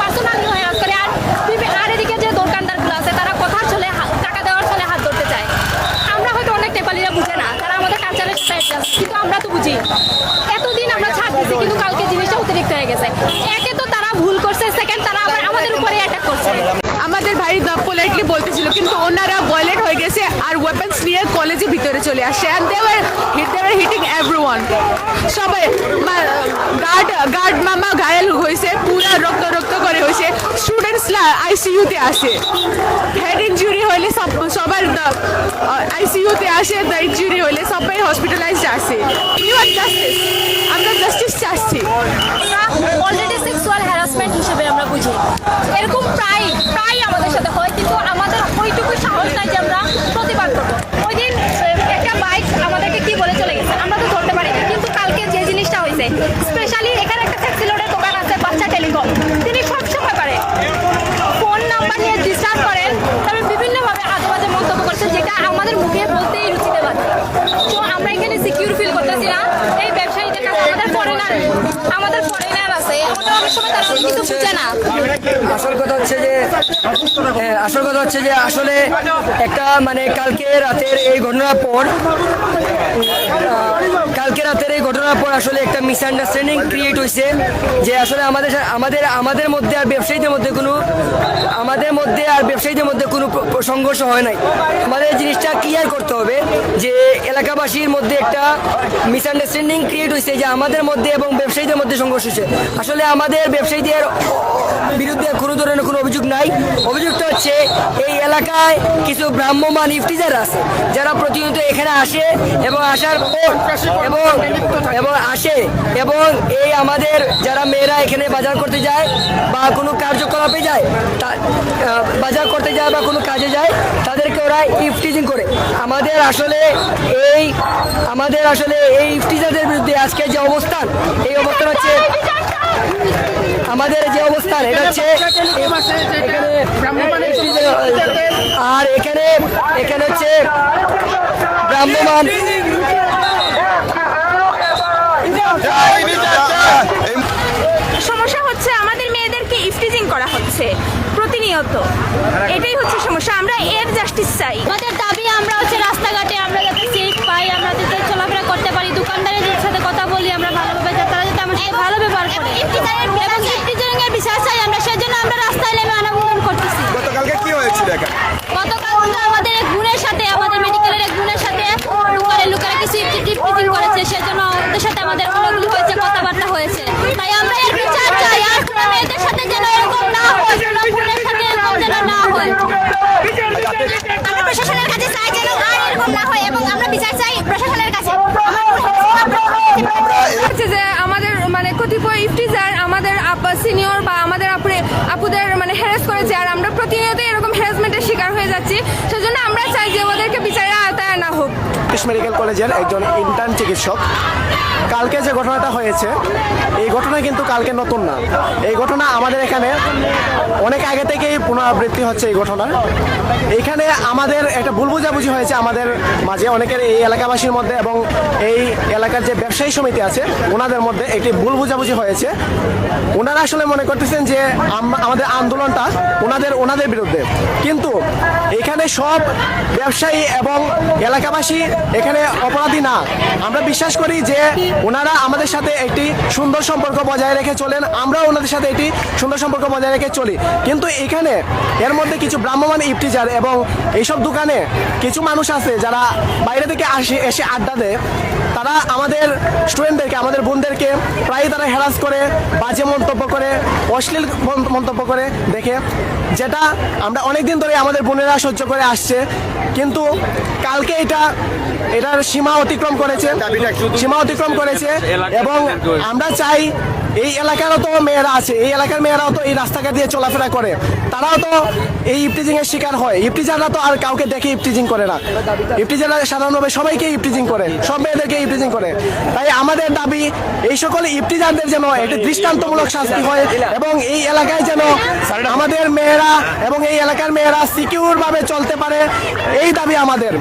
Personally harass করে। আর এদিকে যে দোকানদারগুলো আছে তারা কথার চলে টাকা দেওয়ার চলে হাত ধরতে চায়। আমরা হয়তো অনেক নেপালিরা বুঝে না, তারা আমাদের কালচারের সাথে কিন্তু আমরা তো বুঝি। এতদিন আমরা ছাড় দিচ্ছি কিন্তু কালকে জিনিসটা অতিরিক্ত হয়ে গেছে। একে তো তারা ভুল করছে, সেকেন্ড তারা আবার আমাদের উপরে অ্যাটাক করছে। আমাদের ভাই পোলাইটলি বলতেছিল কিন্তু ওনারা ভায়োলেট হয়ে গেছে আর ওয়েপন্স নিয়ে কলেজের ভিতরে চলে আসে and they were hitting everyone। সবাই গার্ড মামা ঘায়াল হয়েছে, পুরা রক্ত করে হয়েছে। স্টুডেন্টসরা আইসিইউতে আসে, হেড ইনজুরি হইলে সবার আইসিইউতে আসে, দ্য ইনজুরি হইলে সবাই হসপিটালাইজড আসে। জাস্টিস, আমরা জাস্টিস চাচ্ছি। অলরেডি সেক্সুয়াল হ্যারাসমেন্ট হিসেবে আমরা বুঝি। এরকম প্রায় আমাদের সাথে হয়, কিন্তু আমাদের ওইটুকু সাহস নাই যে আমরা প্রতিবাদ করবো। ওই দিন একটা বাইক আমাদেরকে কি বলে চলে গেছে, আমরা তো ধরতে পারিনি। কিন্তু কালকে যে জিনিসটা হয়েছে, স্পেশালি এখানে একটা ট্যাক্সি লোডের দোকান আছে, বাচ্চা টেলিকম, তিনি সবসময় পারে ফোন নাম্বার নিয়ে ডিস্টার্ব করেন, তারপরে বিভিন্নভাবে আজেবাজে মন্তব্য করছে, যেটা আমাদের মুখে বলতেই রুচিতে বাধে। তো আমরা এখানে সিকিউর ফিল করতেছি না। এই ব্যবসায়ীদের কাছে আমাদের ফরেনার আছে, আমাদের অনেক সময় তারা কিছু বুঝে না। আসল কথা হচ্ছে যে আসলে একটা মানে কালকে রাতের এই ঘটনার পর আসলে একটা মিসআন্ডারস্ট্যান্ডিং ক্রিয়েট হয়েছে যে আসলে আমাদের মধ্যে আর ব্যবসায়ীদের মধ্যে কোনো সংঘর্ষ হয় নাই। আমাদের জিনিসটা ক্লিয়ার করতে হবে যে এলাকাবাসীর মধ্যে একটা মিসআন্ডারস্ট্যান্ডিং ক্রিয়েট হয়েছে যে আমাদের মধ্যে এবং ব্যবসায়ীদের মধ্যে সংঘর্ষ হয়েছে। আসলে আমাদের ব্যবসায়ীদের বিরুদ্ধে কোনো ধরনের কোনো অভিযোগ নাই। অভিযোগটা হচ্ছে এই এলাকায় কিছু ভ্রাম্যমান ইফতিজার আছে যারা প্রতিনিয়ত এখানে আসে এবং আসার পর এবং এই আমাদের যারা মেয়েরা এখানে বাজার করতে যায় বা কোনো কার্যকলাপে যায়, বাজার করতে যায় বা কোনো কাজে যায়, তাদেরকে ওরা ইফটিজিং করে। আমাদের আসলে এই ইফতিজারদের বিরুদ্ধে আজকে যে অবস্থান, এই অবস্থান হচ্ছে আমাদের যে অবস্থান, এটা হচ্ছে আর এখানে হচ্ছে ভ্রাম্যমান। সমস্যা হচ্ছে আমাদের মেয়েদেরকে ইফটিজিং করা হচ্ছে প্রতিনিয়ত, এটাই হচ্ছে সমস্যা। আমরা এর জাস্টিস চাই। আমাদের দাবি আমরা হচ্ছে রাস্তাঘাটে আমরা যাতে সেফ পাই, আমরা যাতে চলাফেরা করতে পারি, দোকানদারের সাথে কথা বলি আমরা ভালোভাবে, যাতে তারা যাতে আমার সাথে ভালো ব্যবহার করে, এবং ইফটিজিং এর বিচার চাই আমরা। সেজন্য আমরা রাস্তায় নেমে আন্দোলন করতেছি। গতকালকে কি হয়েছিল এখানে? গতকাল আমাদের এক বোনের সাথে, আমাদের মেডিকেলের এক বোনের সাথে লোকেরা কিছু ইফটিজিং করেছে, সেজন্য ওদের সাথে আমাদের অনেকগুলো হয়েছে, কথাবার্তা হয়েছে। তাই আমরা এর বিচার চাই, আর কোনো মেয়েদের সাথে যেন এরকম না হয়, কোনো বোনের সাথে এরকম যেন না হয়। আমরা প্রশাসনের কাছে চাই যেন আর এরকম না হয়, এবং আমরা বিচার চাই প্রশাসনের কাছে। হচ্ছে যে আমাদের মানে কতিপয় ইফটিজার আমাদের সিনিয়র বা আমাদের আপুদের মানে হ্যারাস করেছে, আর আমরা প্রতিনিয়ত এরকম হ্যারাসমেন্টের শিকার হয়ে যাচ্ছি। সেজন্য আমরা চাই যে ওদেরকে বিচারের আওতায় আনা হোক। মেডিকেল কলেজের একজন ইন্টার্ন চিকিৎসক, কালকে যে ঘটনাটা হয়েছে এই ঘটনা কিন্তু কালকে নতুন না। এই ঘটনা আমাদের এখানে অনেক আগে থেকেই পুনরাবৃত্তি হচ্ছে। এই ঘটনা এইখানে আমাদের একটা ভুল বোঝাবুঝি হয়েছে আমাদের মাঝে, অনেকের এই এলাকাবাসীর মধ্যে এবং এই এলাকার যে ব্যবসায়ী সমিতি আছে ওনাদের মধ্যে একটি ভুল বোঝাবুঝি হয়েছে। ওনারা আসলে মনে করতেছেন যে আমাদের আন্দোলনটা ওনাদের বিরুদ্ধে, কিন্তু এখানে সব ব্যবসায়ী এবং এলাকাবাসী এখানে অপরাধী না। আমরা বিশ্বাস করি যে ওনারা আমাদের সাথে একটি সুন্দর সম্পর্ক বজায় রেখে চলেন, আমরাও ওনাদের সাথে একটি সুন্দর সম্পর্ক বজায় রেখে চলি। কিন্তু এখানে এর মধ্যে কিছু ভ্রাম্যমান ইফতিজার এবং এইসব দোকানে কিছু মানুষ আছে যারা বাইরে থেকে এসে আড্ডা দেয়, তারা আমাদের স্টুডেন্টদেরকে, আমাদের বোনদেরকে প্রায় তারা হ্যারাস করে, বাজে মন্তব্য করে, অশ্লীল মন্তব্য করে দেখে, যেটা আমরা অনেকদিন ধরে আমাদের বোনেরা সহ্য করে আসছে। কিন্তু কালকে এটার সীমা অতিক্রম করেছে এবং আমরা চাই এই এলাকারও তো মেয়েরা আছে, এই এলাকার মেয়েরাও তো এই রাস্তাঘাট দিয়ে চলাফেরা করে, তারাও তো এই ইফটিজিং এর শিকার হয়। ইফটিজাররা তো আর কাউকে দেখে ইফটিজিং করে না, ইফটিজাররা সাধারণভাবে সবাইকে ইফটিজিং করে, সব মেয়েদেরকে ইফটিজিং করে। তাই আমাদের দাবি এই সকল ইফটিজারদের যেন একটি দৃষ্টান্তমূলক শাস্তি হয় এবং এই এলাকায় যেন আমাদের মেয়েরা এবং এই এলাকার মেয়েরা সিকিউর ভাবে চলতে পারে, এই দাবি আমাদের।